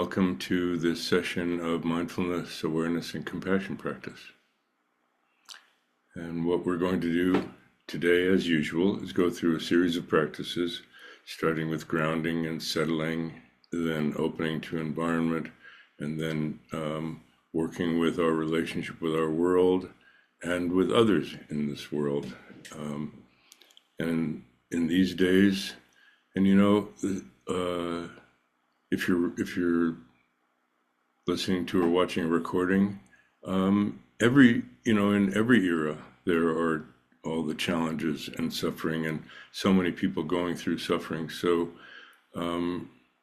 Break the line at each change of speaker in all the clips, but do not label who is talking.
Welcome to this session of mindfulness, awareness, and compassion practice. And what we're going to do today, as usual, is go through a series of practices, starting with grounding and settling, then opening to environment, and then working with our relationship with our world and with others in this world. And in these days, and if you're listening to or watching a recording, in every era there are all the challenges and suffering, and so many people going through suffering. So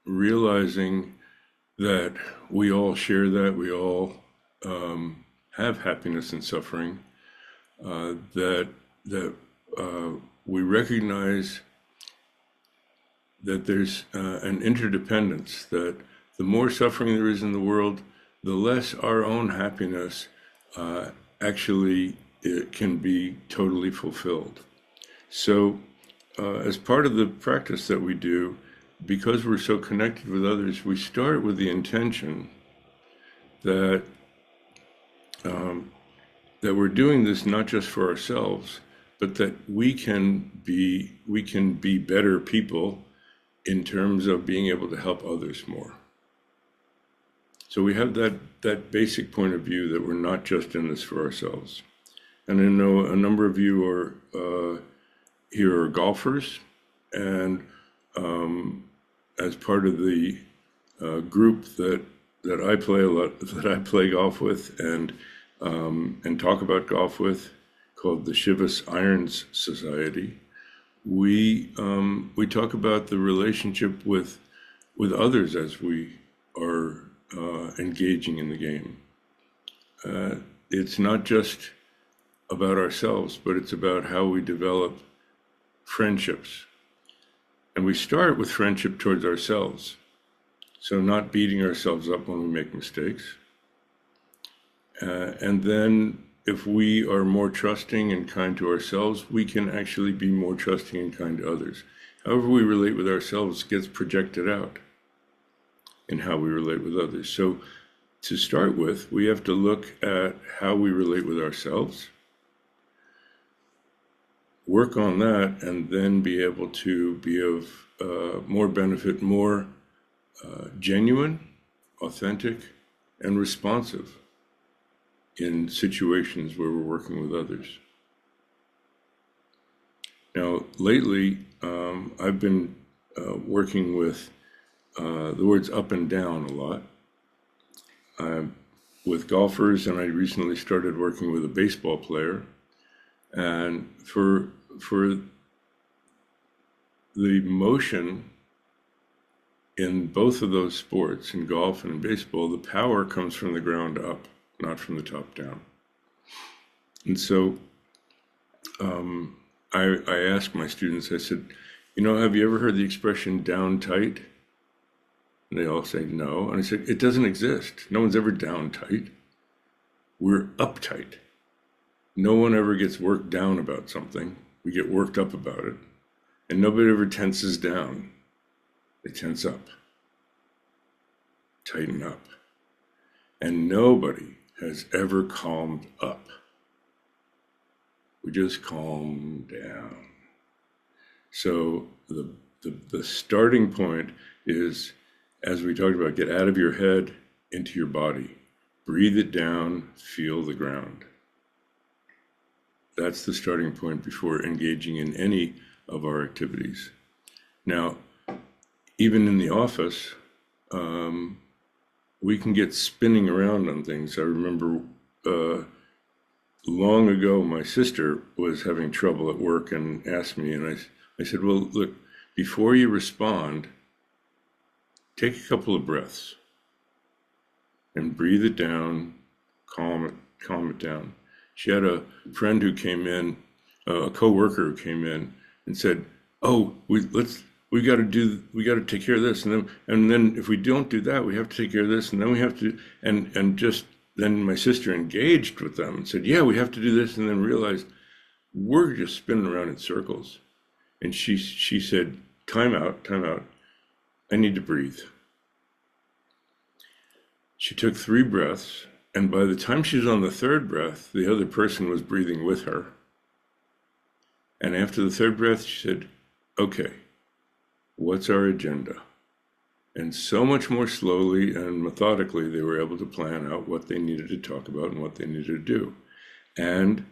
realizing that we all share that, we all have happiness and suffering, that we recognize that there's an interdependence, that the more suffering there is in the world, the less our own happiness actually it can be totally fulfilled. So as part of the practice that we do, because we're so connected with others, we start with the intention that that we're doing this not just for ourselves, but that we can be better people in terms of being able to help others more. So we have that basic point of view that we're not just in this for ourselves. And I know a number of you are here are golfers, and as part of the group that I play a lot, that I play golf with and talk about golf with, called the Chivas Irons Society, we talk about the relationship with others as we are engaging in the game. It's not just about ourselves, but it's about how we develop friendships. And we start with friendship towards ourselves. So not beating ourselves up when we make mistakes. And then if we are more trusting and kind to ourselves, we can actually be more trusting and kind to others. However we relate with ourselves gets projected out in how we relate with others. So to start with, we have to look at how we relate with ourselves, work on that, and then be able to be of more benefit, more genuine, authentic, and responsive in situations where we're working with others. Now, lately, I've been working with the words up and down a lot with golfers, and I recently started working with a baseball player. And for the motion in both of those sports, in golf and in baseball, the power comes from the ground up, not from the top down. And so I asked my students, I said, have you ever heard the expression down tight? And they all say no. And I said, it doesn't exist. No one's ever down tight. We're uptight. No one ever gets worked down about something. We get worked up about it. And nobody ever tenses down. They tense up, tighten up. And nobody has ever calmed up. We just calm down. So the starting point is, as we talked about, get out of your head into your body. Breathe it down, feel the ground. That's the starting point before engaging in any of our activities. Now, even in the office, we can get spinning around on things. I remember long ago, my sister was having trouble at work and asked me, and I said, well, look, before you respond, take a couple of breaths and breathe it down, calm it down. She had a friend who came in, a coworker who came in and said, oh, we got to take care of this, and then if we don't do that, we have to take care of this, and then we have to, and just then my sister engaged with them and said, yeah, we have to do this, and then realized we're just spinning around in circles. And she said, time out, I need to breathe. She took 3 breaths, and by the time she was on the 3rd breath, the other person was breathing with her. And after the 3rd breath, she said, okay, what's our agenda? And so much more slowly and methodically, they were able to plan out what they needed to talk about and what they needed to do. And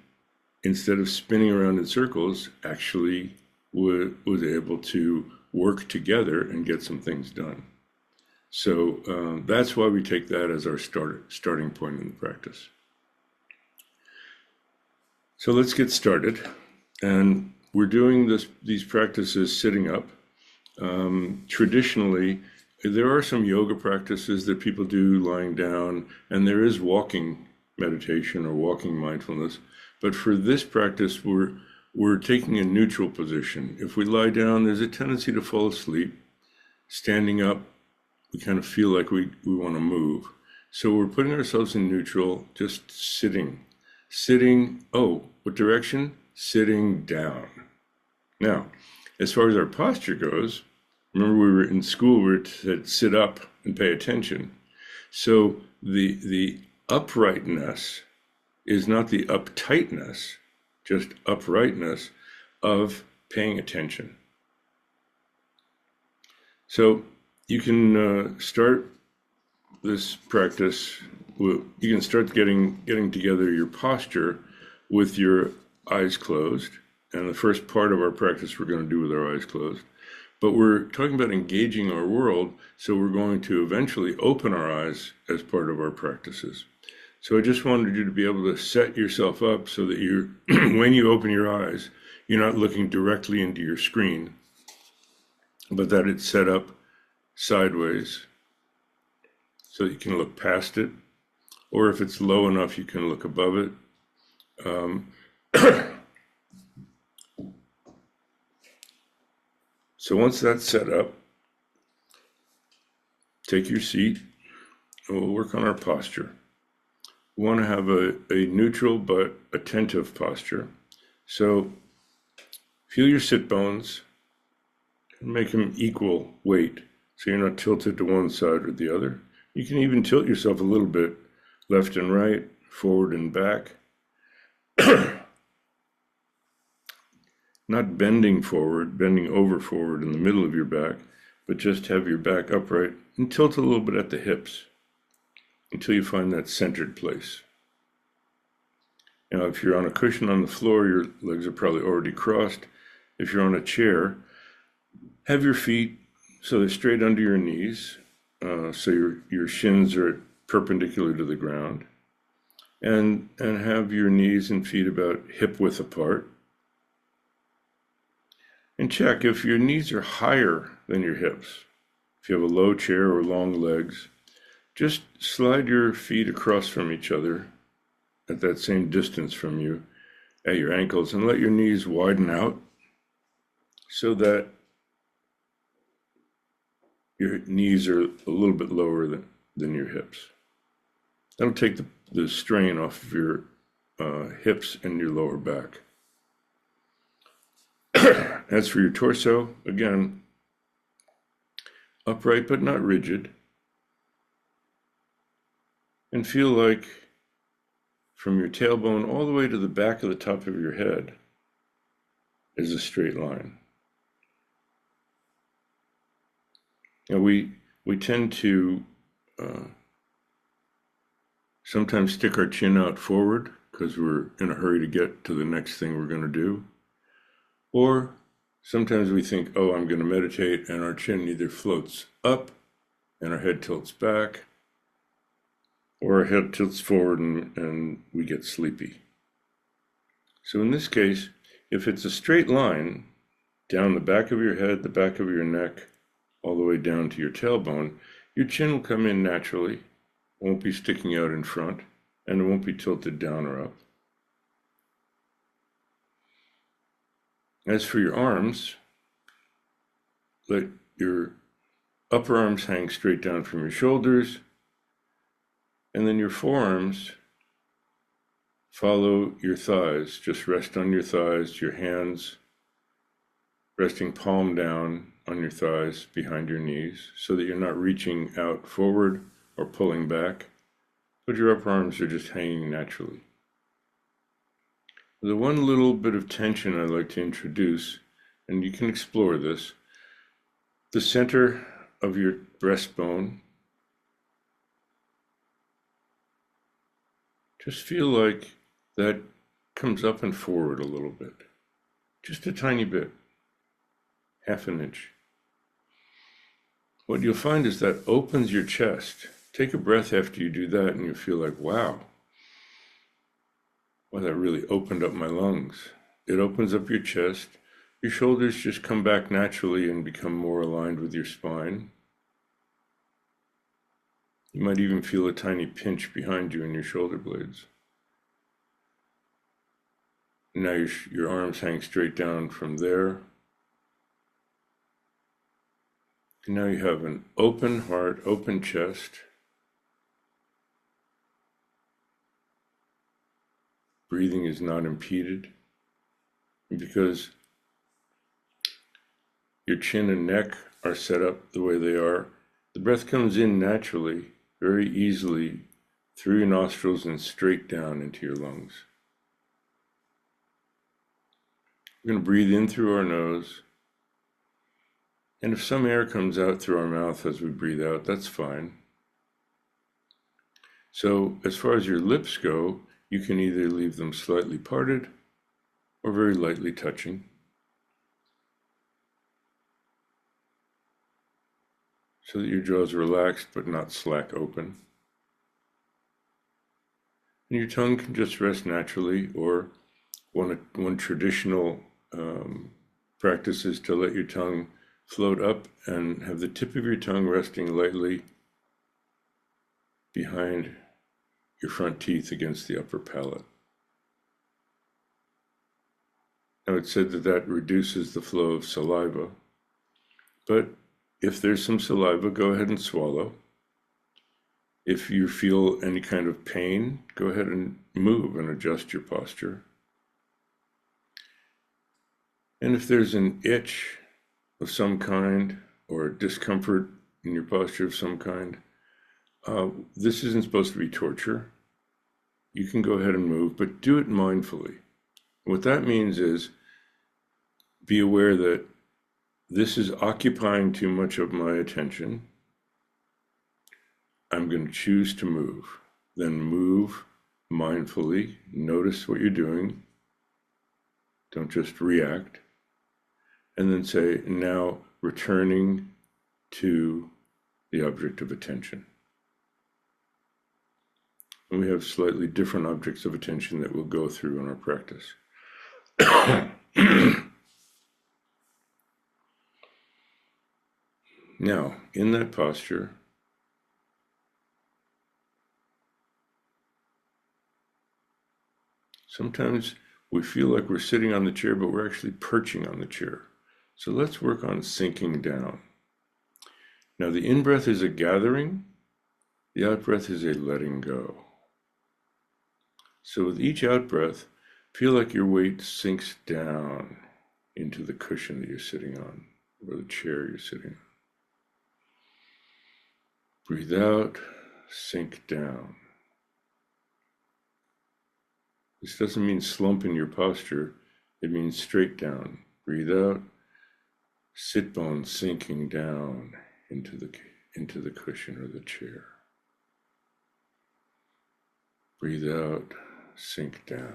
instead of spinning around in circles, actually was able to work together and get some things done. So that's why we take that as our starting point in the practice. So let's get started. And we're doing these practices sitting up. Traditionally, there are some yoga practices that people do lying down, and there is walking meditation or walking mindfulness. But for this practice, we're taking a neutral position. If we lie down, there's a tendency to fall asleep. Standing up, we kind of feel like we want to move. So we're putting ourselves in neutral, just sitting. Sitting, what direction? Sitting down. Now, as far as our posture goes, remember we were in school, we said sit up and pay attention. So the uprightness is not the uptightness, just uprightness of paying attention. So you can start this practice, you can start getting together your posture with your eyes closed. And the first part of our practice we're going to do with our eyes closed. But we're talking about engaging our world, so we're going to eventually open our eyes as part of our practices. So I just wanted you to be able to set yourself up so that when you open your eyes, you're not looking directly into your screen, but that it's set up sideways so that you can look past it, or if it's low enough, you can look above it. So once that's set up, take your seat and we'll work on our posture. We want to have a neutral but attentive posture. So feel your sit bones and make them equal weight so you're not tilted to one side or the other. You can even tilt yourself a little bit left and right, forward and back. Not bending over forward in the middle of your back, but just have your back upright and tilt a little bit at the hips until you find that centered place. Now, if you're on a cushion on the floor, your legs are probably already crossed. If you're on a chair, have your feet so they're straight under your knees, so your shins are perpendicular to the ground, and have your knees and feet about hip width apart. And check if your knees are higher than your hips. If you have a low chair or long legs, just slide your feet across from each other at that same distance from you at your ankles and let your knees widen out so that your knees are a little bit lower than your hips. That'll take the strain off of your hips and your lower back. As for your torso, again, upright but not rigid. And feel like from your tailbone all the way to the back of the top of your head is a straight line. Now we tend to sometimes stick our chin out forward because we're in a hurry to get to the next thing we're going to do. Or sometimes we think, I'm going to meditate, and our chin either floats up and our head tilts back, or our head tilts forward and we get sleepy. So in this case, if it's a straight line down the back of your head, the back of your neck, all the way down to your tailbone, your chin will come in naturally, won't be sticking out in front, and it won't be tilted down or up. As for your arms, let your upper arms hang straight down from your shoulders, and then your forearms follow your thighs. Just rest on your thighs, your hands resting palm down on your thighs behind your knees so that you're not reaching out forward or pulling back, but your upper arms are just hanging naturally. The one little bit of tension I'd like to introduce, and you can explore this, the center of your breastbone, just feel like that comes up and forward a little bit, just a tiny bit, half an inch. What you'll find is that opens your chest. Take a breath after you do that and you feel like, wow, that really opened up my lungs. It opens up your chest. Your shoulders just come back naturally and become more aligned with your spine. You might even feel a tiny pinch behind you in your shoulder blades. Now your arms hang straight down from there. And now you have an open heart, open chest. Breathing is not impeded because your chin and neck are set up the way they are. The breath comes in naturally, very easily, through your nostrils and straight down into your lungs. We're going to breathe in through our nose. And if some air comes out through our mouth as we breathe out, that's fine. So as far as your lips go, you can either leave them slightly parted or very lightly touching. So that your jaws are relaxed but not slack open. And your tongue can just rest naturally, or one traditional practice is to let your tongue float up and have the tip of your tongue resting lightly behind your front teeth against the upper palate. Now it's said that reduces the flow of saliva, but if there's some saliva, go ahead and swallow. If you feel any kind of pain, go ahead and move and adjust your posture. And if there's an itch of some kind or discomfort in your posture of some kind, this isn't supposed to be torture. You can go ahead and move, but do it mindfully. What that means is be aware that this is occupying too much of my attention. I'm going to choose to move. Then move mindfully. Notice what you're doing. Don't just react. And then say, now returning to the object of attention. And we have slightly different objects of attention that we'll go through in our practice. Now, in that posture, sometimes we feel like we're sitting on the chair, but we're actually perching on the chair. So let's work on sinking down. Now, the in-breath is a gathering. The out-breath is a letting go. So with each out-breath, feel like your weight sinks down into the cushion that you're sitting on, or the chair you're sitting on. Breathe out, sink down. This doesn't mean slump in your posture. It means straight down. Breathe out, sit bones sinking down into the cushion or the chair. Breathe out, sink down.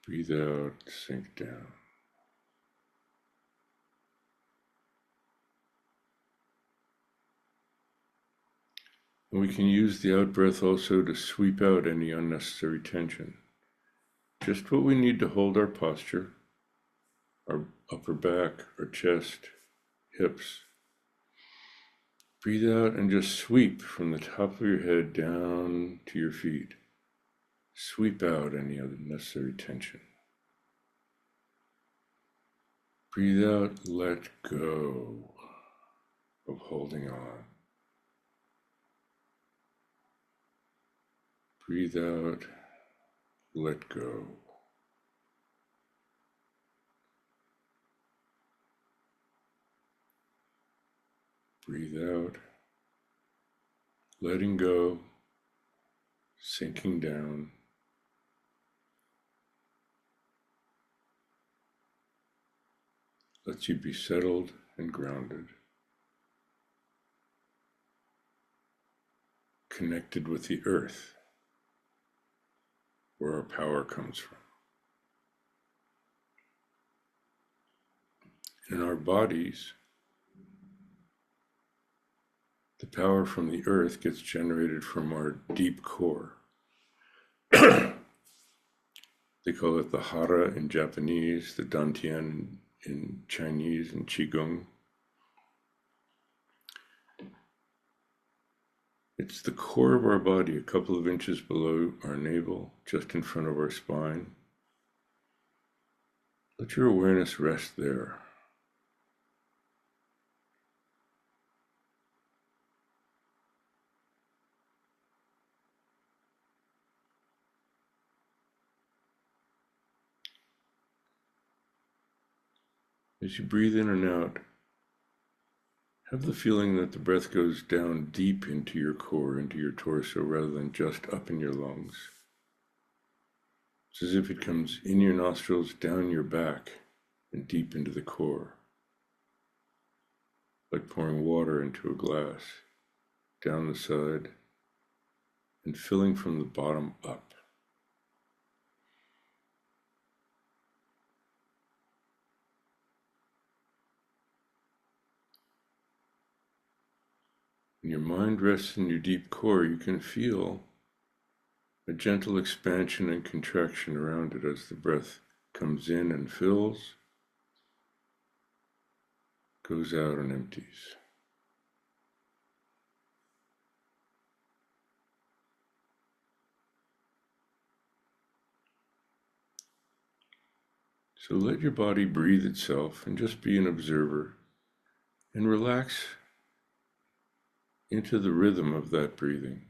Breathe out, sink down. And we can use the out-breath also to sweep out any unnecessary tension. Just what we need to hold our posture, our upper back, our chest, hips. Breathe out and just sweep from the top of your head down to your feet. Sweep out any unnecessary tension. Breathe out, let go of holding on. Breathe out, let go. Breathe out, letting go, sinking down. Lets you be settled and grounded, connected with the earth, where our power comes from. In our bodies, the power from the earth gets generated from our deep core. They call it the hara in Japanese, the dantian in Chinese, and qigong. It's the core of our body, a couple of inches below our navel, just in front of our spine. Let your awareness rest there. As you breathe in and out, have the feeling that the breath goes down deep into your core, into your torso, rather than just up in your lungs. It's as if it comes in your nostrils, down your back, and deep into the core. Like pouring water into a glass, down the side, and filling from the bottom up. When your mind rests in your deep core, you can feel a gentle expansion and contraction around it as the breath comes in and fills, goes out and empties. So let your body breathe itself and just be an observer and relax into the rhythm of that breathing.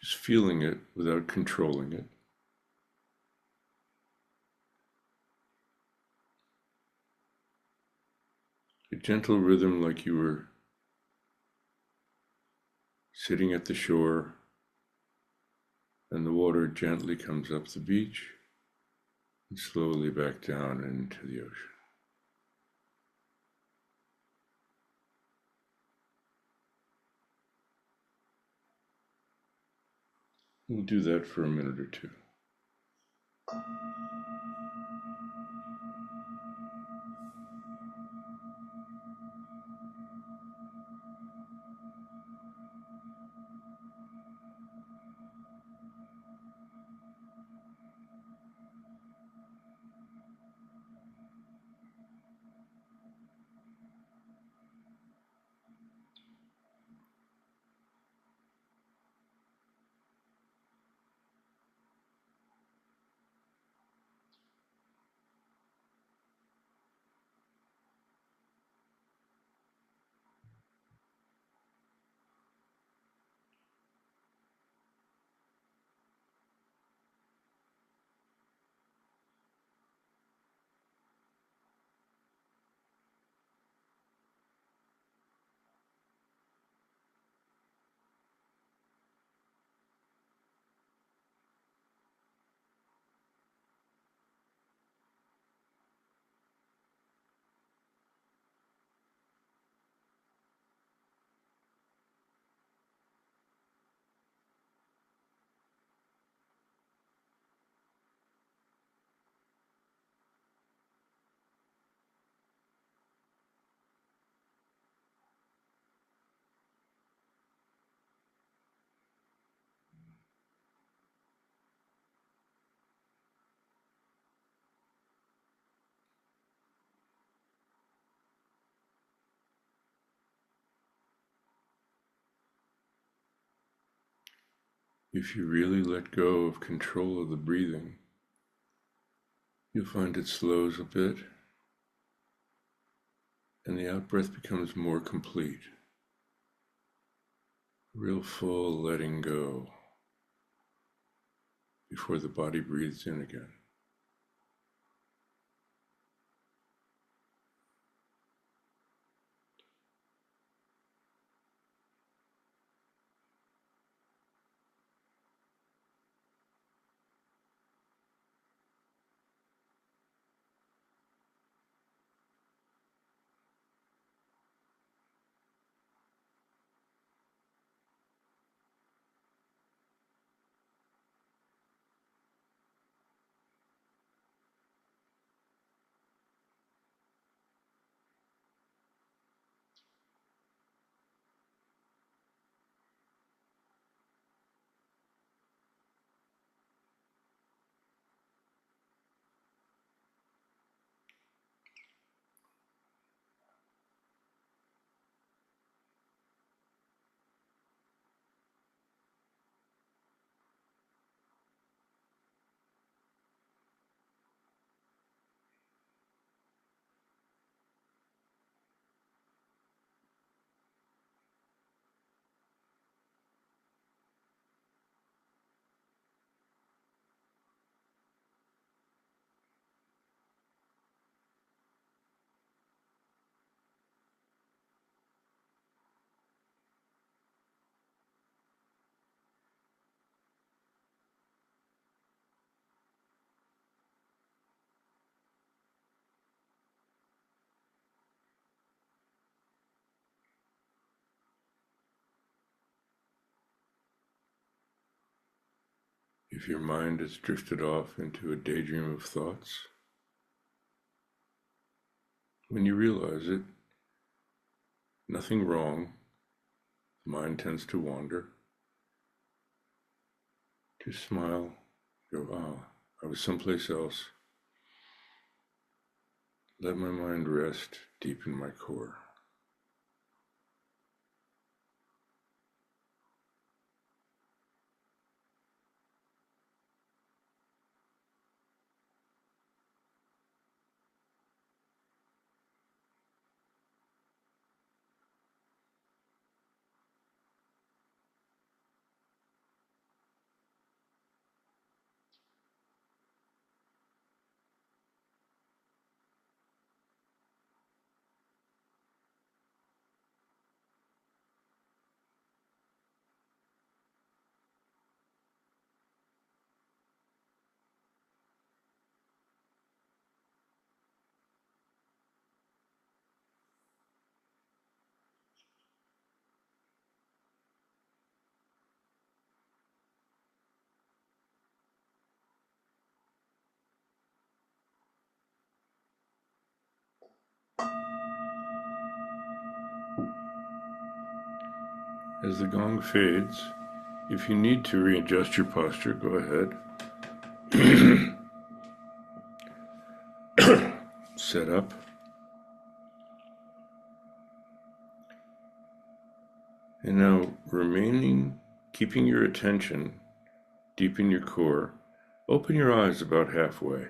Just feeling it without controlling it. A gentle rhythm like you were sitting at the shore and the water gently comes up the beach and slowly back down into the ocean. We'll do that for a minute or two. If you really let go of control of the breathing, you'll find it slows a bit and the out-breath becomes more complete. Real full letting go before the body breathes in again. If your mind has drifted off into a daydream of thoughts, when you realize it, nothing wrong, the mind tends to wander. Just smile, go, I was someplace else. Let my mind rest deep in my core. As the gong fades, if you need to readjust your posture, go ahead. Set up. And now keeping your attention deep in your core, open your eyes about halfway.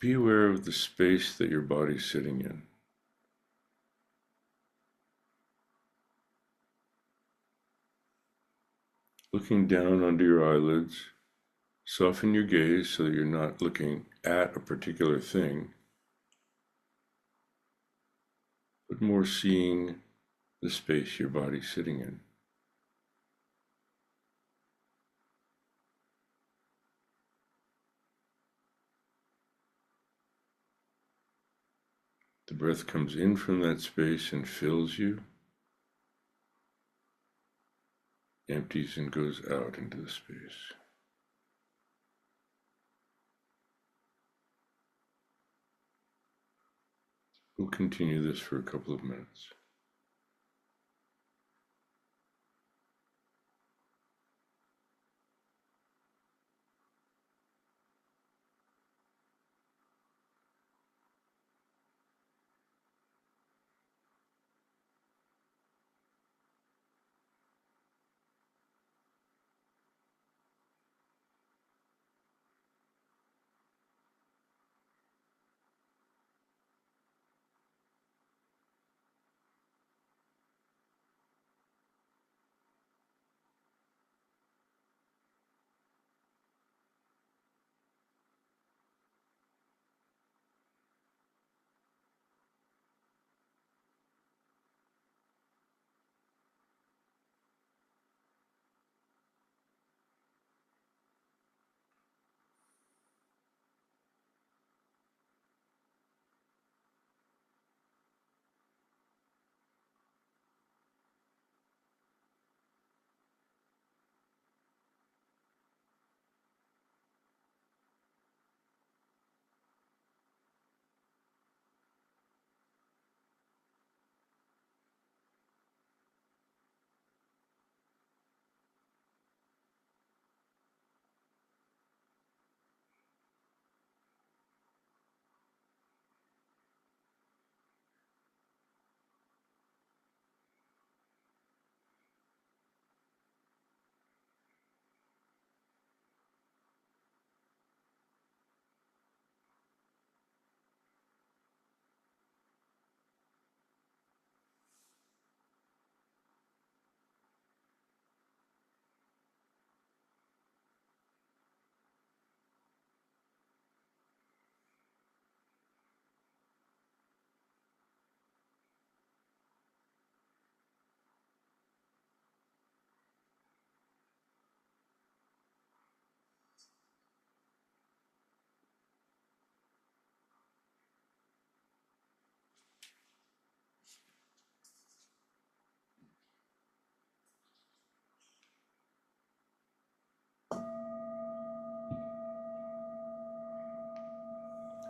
Be aware of the space that your body's sitting in. Looking down under your eyelids, soften your gaze so that you're not looking at a particular thing, but more seeing the space your body's sitting in. The breath comes in from that space and fills you, empties and goes out into the space. We'll continue this for a couple of minutes.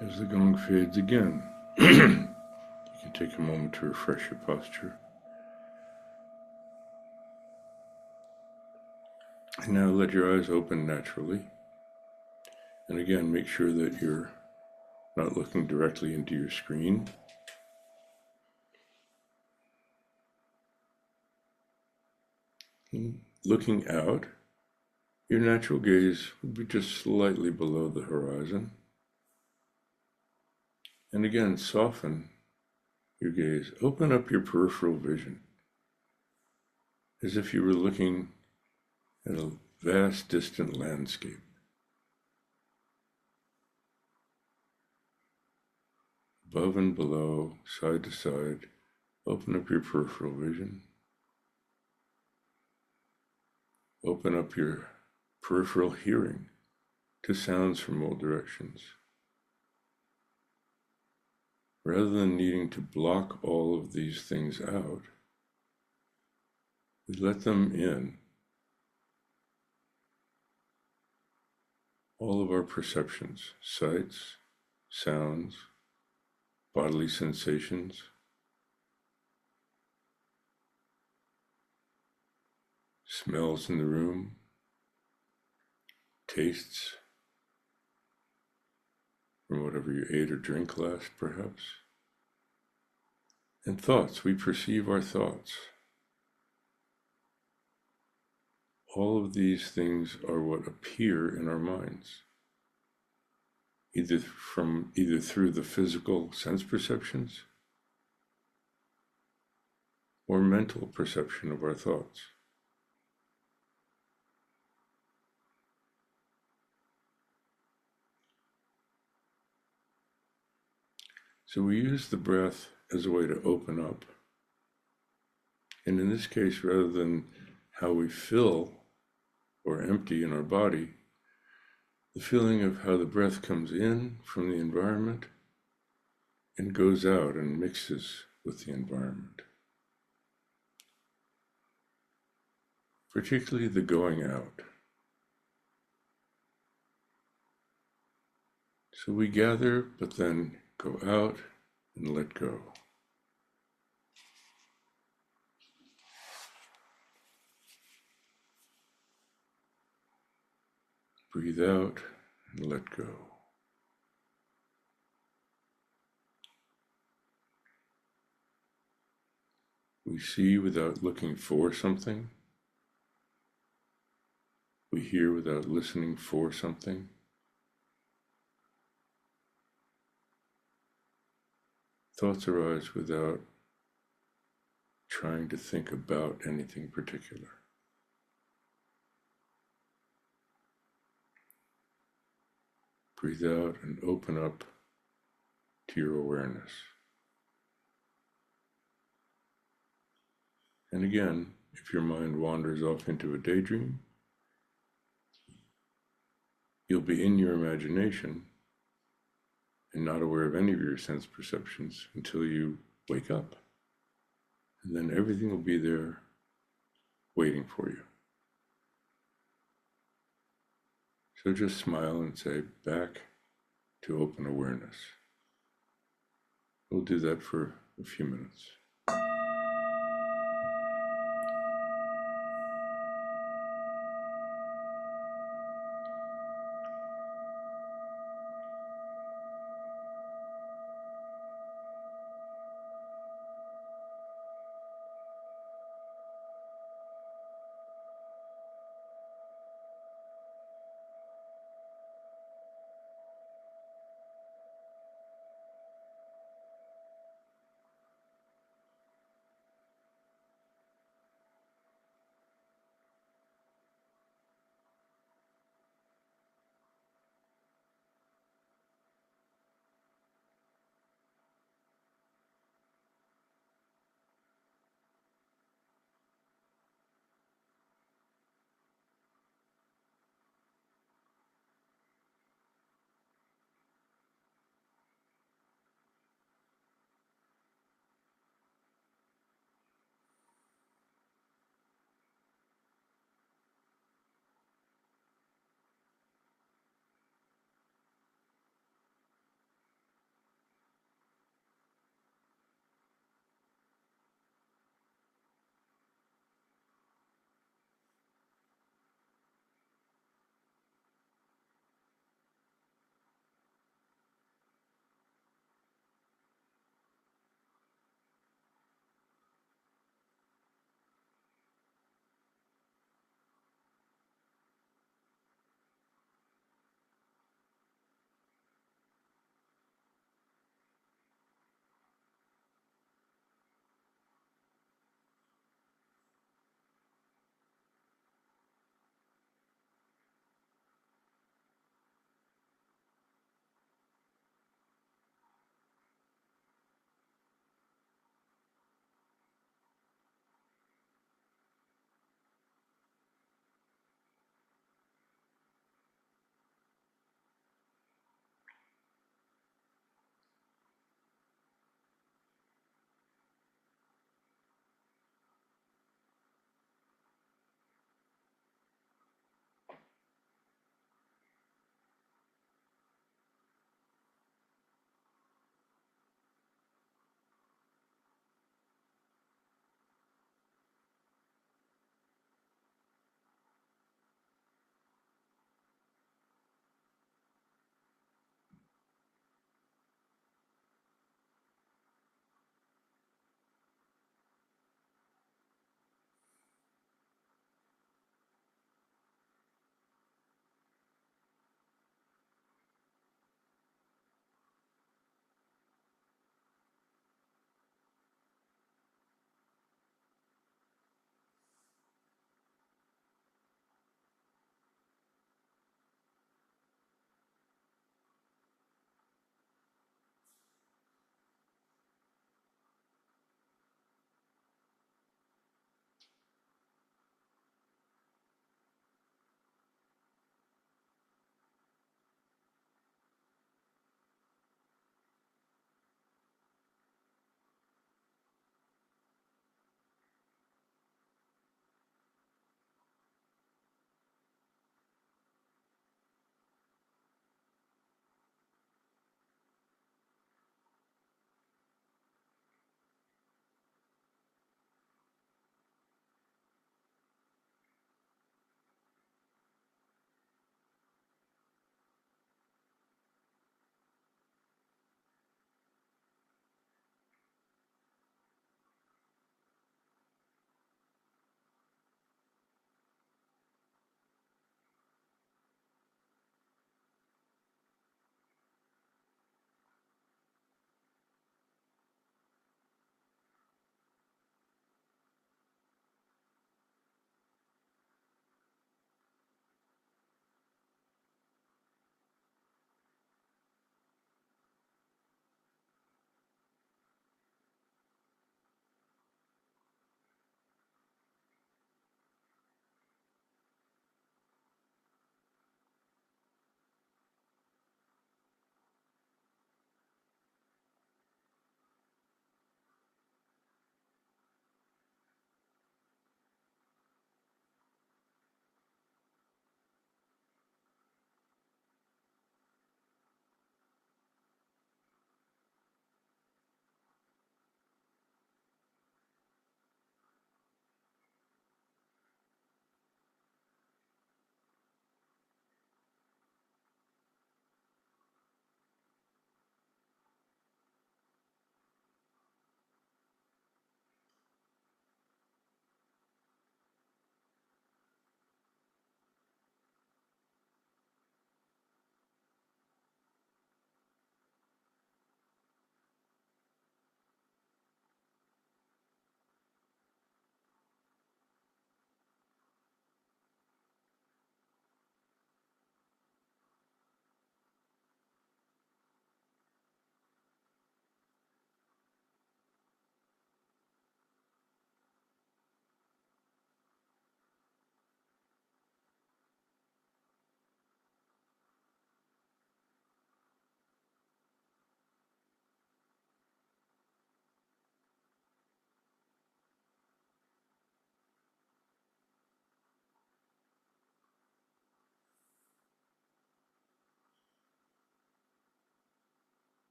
As the gong fades again, you can take a moment to refresh your posture. And now let your eyes open naturally. And again, make sure that you're not looking directly into your screen. And looking out, your natural gaze would be just slightly below the horizon. And again, soften your gaze. Open up your peripheral vision as if you were looking at a vast, distant landscape. Above and below, side to side, open up your peripheral vision. Open up your peripheral hearing to sounds from all directions. Rather than needing to block all of these things out, we let them in. All of our perceptions, sights, sounds, bodily sensations, smells in the room, tastes from whatever you ate or drank last, perhaps, and thoughts. We perceive our thoughts. All of these things are what appear in our minds, either through the physical sense perceptions or mental perception of our thoughts. So we use the breath as a way to open up. And in this case, rather than how we fill or empty in our body, the feeling of how the breath comes in from the environment and goes out and mixes with the environment. Particularly the going out. So we gather, but then go out and let go. Breathe out and let go. We see without looking for something. We hear without listening for something. Thoughts arise without trying to think about anything particular. Breathe out and open up to your awareness. And again, if your mind wanders off into a daydream, you'll be in your imagination and not aware of any of your sense perceptions until you wake up. And then everything will be there waiting for you. So just smile and say, back to open awareness. We'll do that for a few minutes.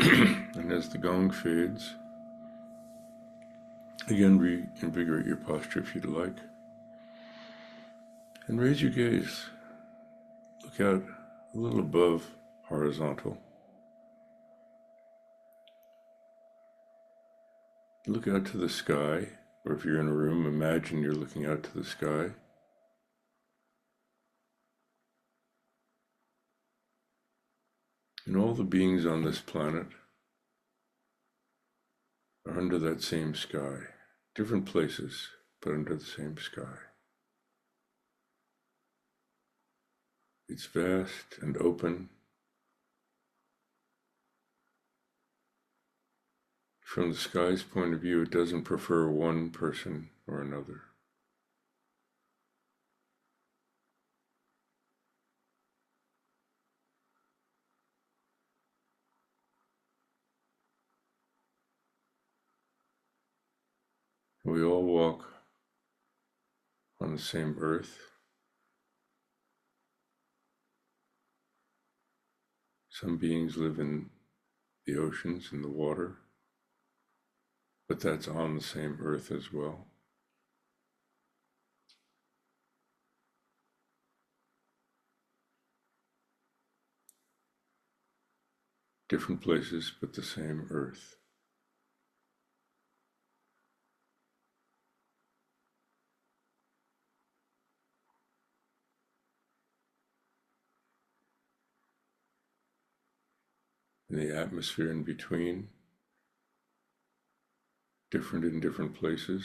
And as the gong fades, again reinvigorate your posture if you'd like. And raise your gaze. Look out a little above horizontal. Look out to the sky, or if you're in a room, imagine you're looking out to the sky. And all the beings on this planet are under that same sky. Different places, but under the same sky. It's vast and open. From the sky's point of view, it doesn't prefer one person or another. We all walk on the same earth. Some beings live in the oceans and the water, but that's on the same earth as well. Different places, but the same earth. And the atmosphere in between, different in different places,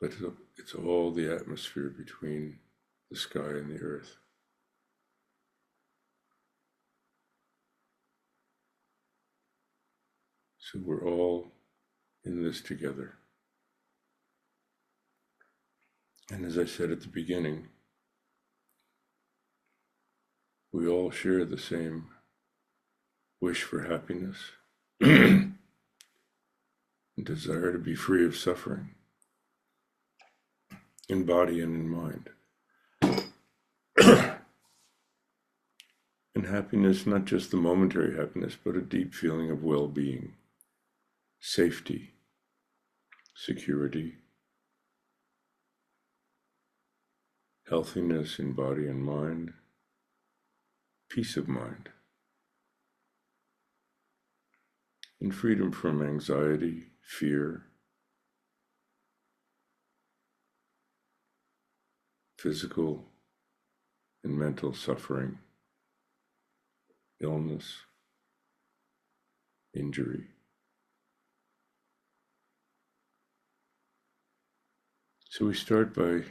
but it's all the atmosphere between the sky and the earth. So we're all in this together. And as I said at the beginning, we all share the same wish for happiness and desire to be free of suffering in body and in mind. And happiness, not just the momentary happiness, but a deep feeling of well-being, safety, security, healthiness in body and mind, peace of mind, and freedom from anxiety, fear, physical and mental suffering, illness, injury. So we start by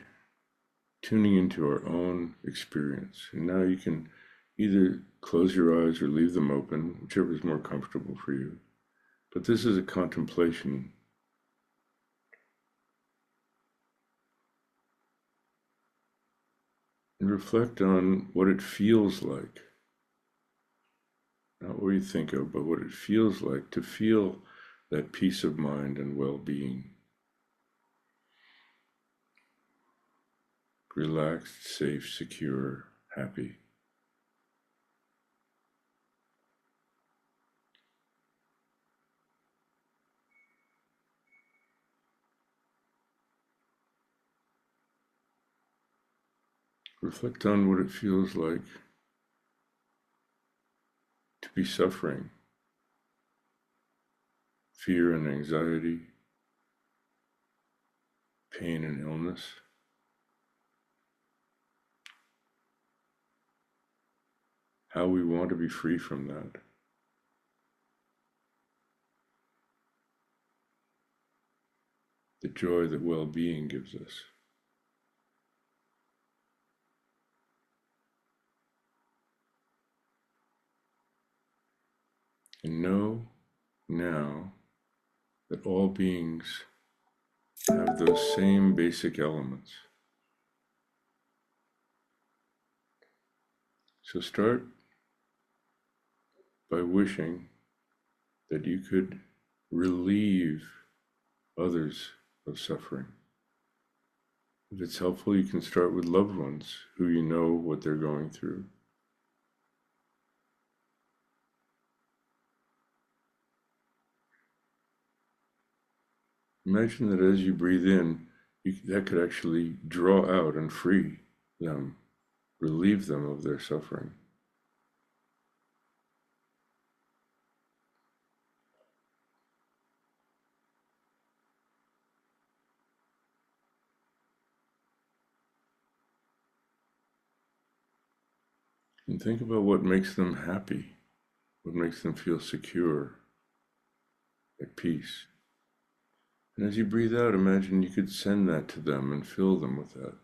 tuning into our own experience. And now you can either close your eyes or leave them open, whichever is more comfortable for you. But this is a contemplation. And reflect on what it feels like. Not what you think of, but what it feels like to feel that peace of mind and well-being. Relaxed, safe, secure, happy. Reflect on what it feels like to be suffering, fear and anxiety, pain and illness. How we want to be free from that. The joy that well-being gives us. And know now that all beings have those same basic elements. So start by wishing that you could relieve others of suffering. If it's helpful, you can start with loved ones who you know what they're going through. Imagine that as you breathe in, that could actually draw out and free them, relieve them of their suffering. And think about what makes them happy, what makes them feel secure, at peace. And as you breathe out, imagine you could send that to them and fill them with that.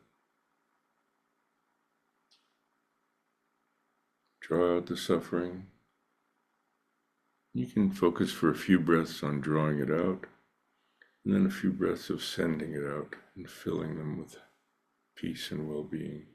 Draw out the suffering. You can focus for a few breaths on drawing it out, and then a few breaths of sending it out and filling them with peace and well-being.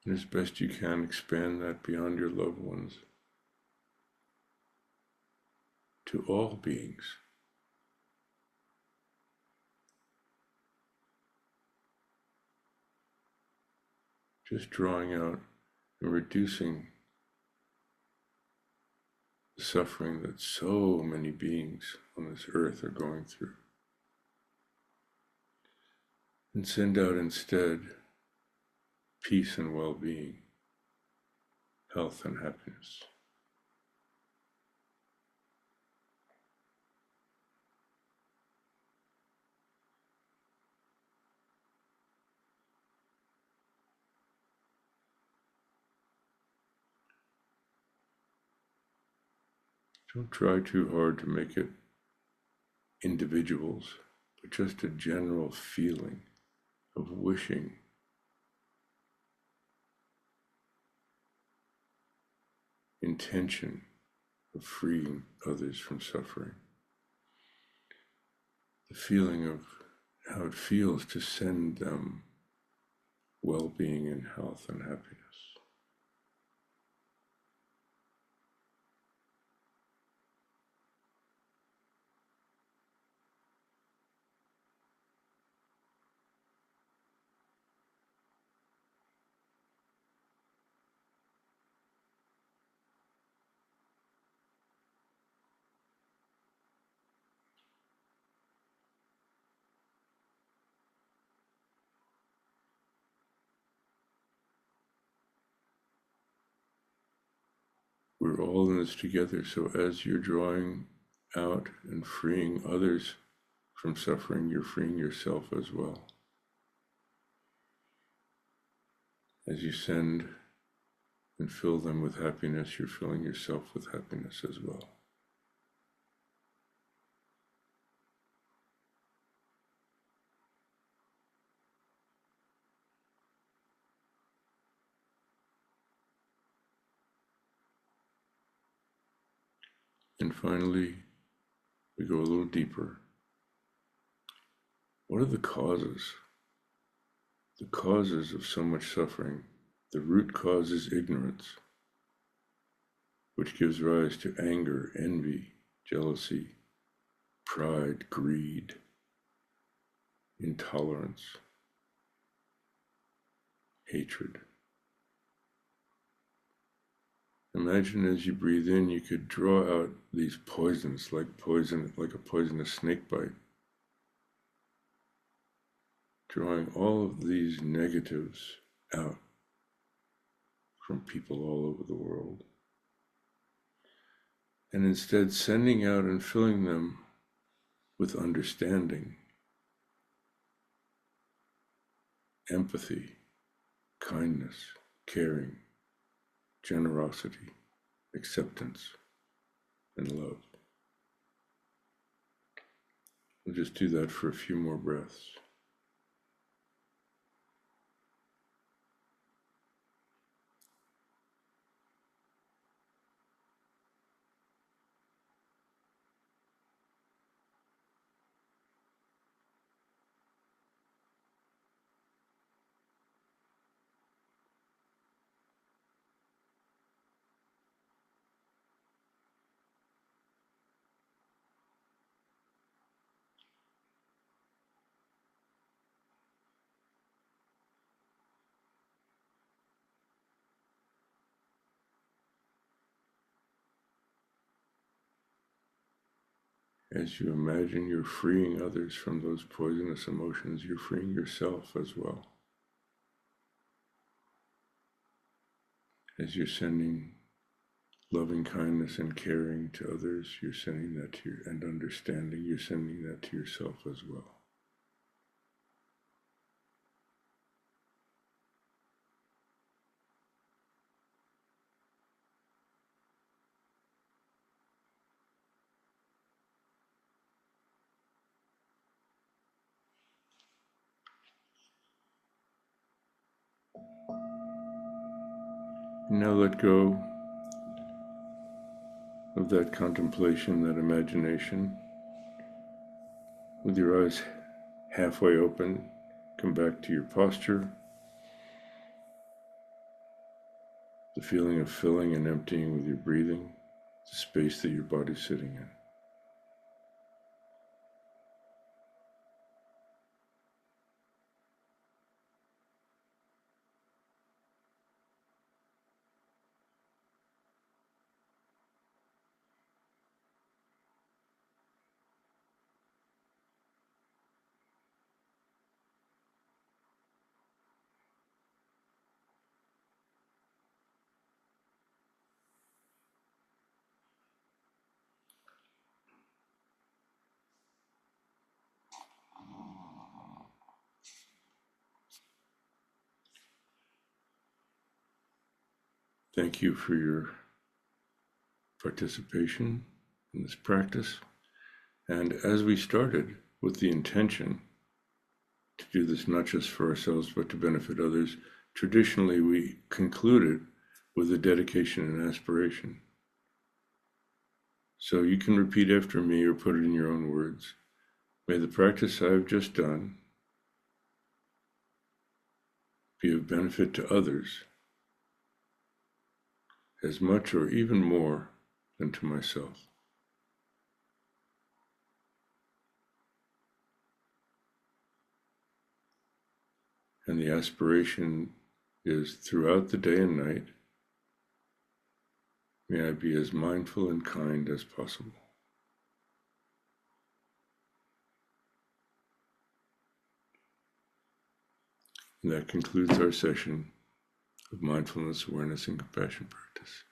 And as best you can, expand that beyond your loved ones to all beings. Just drawing out and reducing the suffering that so many beings on this earth are going through. And send out instead peace and well-being, health and happiness. Don't try too hard to make it individuals, but just a general feeling of wishing, intention of freeing others from suffering. The feeling of how it feels to send them well-being and health and happiness. We're all in this together, so as you're drawing out and freeing others from suffering, you're freeing yourself as well. As you send and fill them with happiness, you're filling yourself with happiness as well. And finally, we go a little deeper. What are the causes? The causes of so much suffering. The root cause is ignorance, which gives rise to anger, envy, jealousy, pride, greed, intolerance, hatred. Imagine as you breathe in, you could draw out these poisons, like a poisonous snake bite, drawing all of these negatives out from people all over the world. And instead sending out and filling them with understanding, empathy, kindness, caring, generosity, acceptance, and love. We'll just do that for a few more breaths. As you imagine you're freeing others from those poisonous emotions, you're freeing yourself as well. As you're sending loving kindness and caring to others, you're sending that to your, and understanding, you're sending that to yourself as well. Now let go of that contemplation, that imagination. With your eyes halfway open, come back to your posture, the feeling of filling and emptying with your breathing, the space that your body's sitting in. Thank you for your participation in this practice. And as we started with the intention to do this not just for ourselves, but to benefit others, traditionally we concluded with a dedication and aspiration. So you can repeat after me or put it in your own words. May the practice I have just done be of benefit to others as much or even more than to myself. And the aspiration is throughout the day and night, may I be as mindful and kind as possible. And that concludes our session of mindfulness, awareness, and compassion practice.